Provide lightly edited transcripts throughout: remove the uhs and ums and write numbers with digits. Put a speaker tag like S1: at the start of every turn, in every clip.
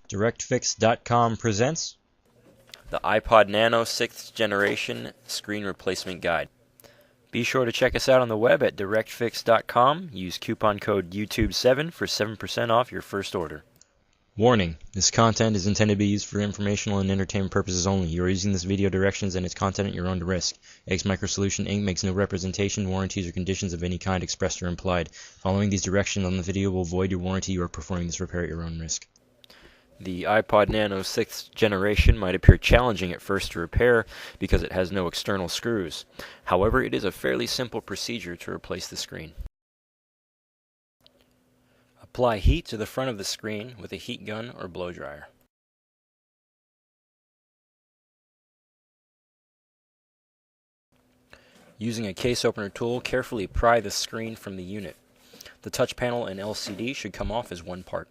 S1: DirectFix.com presents
S2: the iPod Nano 6th Generation Screen Replacement Guide. Be sure to check us out on the web at DirectFix.com. Use coupon code YouTube7 for 7% off your first order.
S1: Warning: this content is intended to be used for informational and entertainment purposes only. You are using this video directions and its content at your own risk. X Microsolution Inc. makes no representation, warranties, or conditions of any kind expressed or implied. Following these directions on the video will void your warranty. You are performing this repair at your own risk.
S2: The iPod Nano 6th generation might appear challenging at first to repair because it has no external screws. However, it is a fairly simple procedure to replace the screen. Apply heat to the front of the screen with a heat gun or blow dryer. Using a case opener tool, carefully pry the screen from the unit. The touch panel and LCD should come off as one part.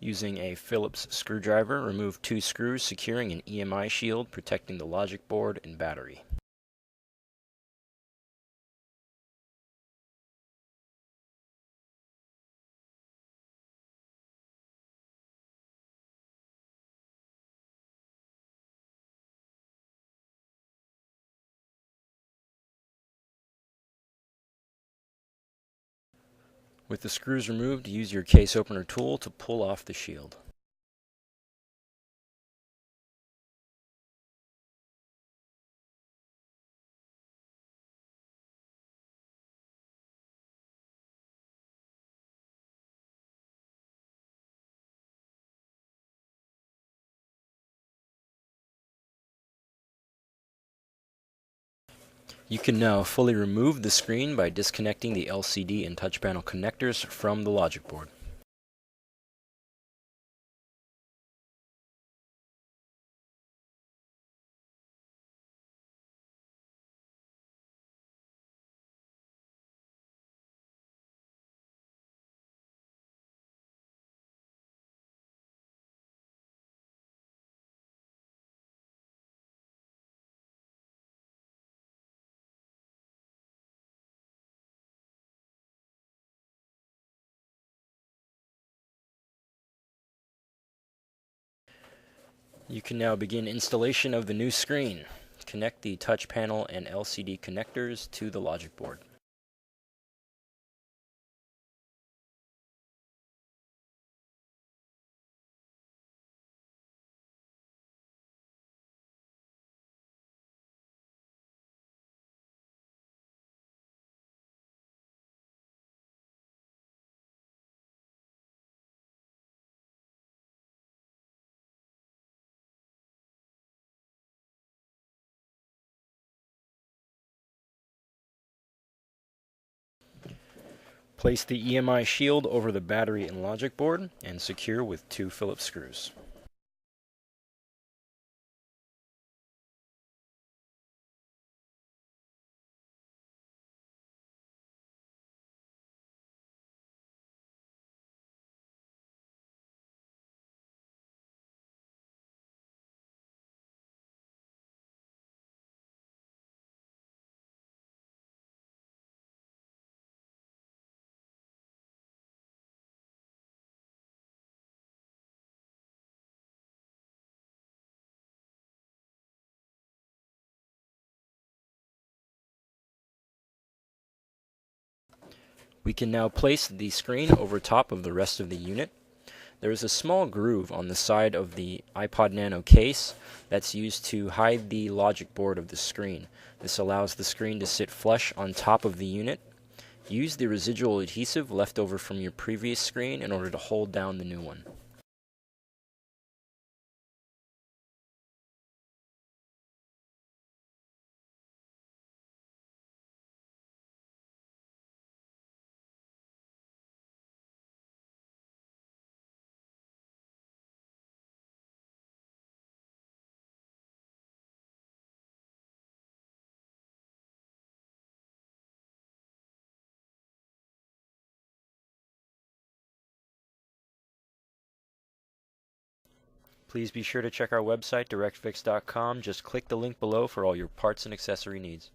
S2: Using a Phillips screwdriver, remove 2 screws securing an EMI shield protecting the logic board and battery. With the screws removed, use your case opener tool to pull off the shield. You can now fully remove the screen by disconnecting the LCD and touch panel connectors from the logic board. You can now begin installation of the new screen. Connect the touch panel and LCD connectors to the logic board. Place the EMI shield over the battery and logic board and secure with 2 Phillips screws. We can now place the screen over top of the rest of the unit. There is a small groove on the side of the iPod Nano case that's used to hide the logic board of the screen. This allows the screen to sit flush on top of the unit. Use the residual adhesive left over from your previous screen in order to hold down the new one. Please be sure to check our website, directfix.com. Just click the link below for all your parts and accessory needs.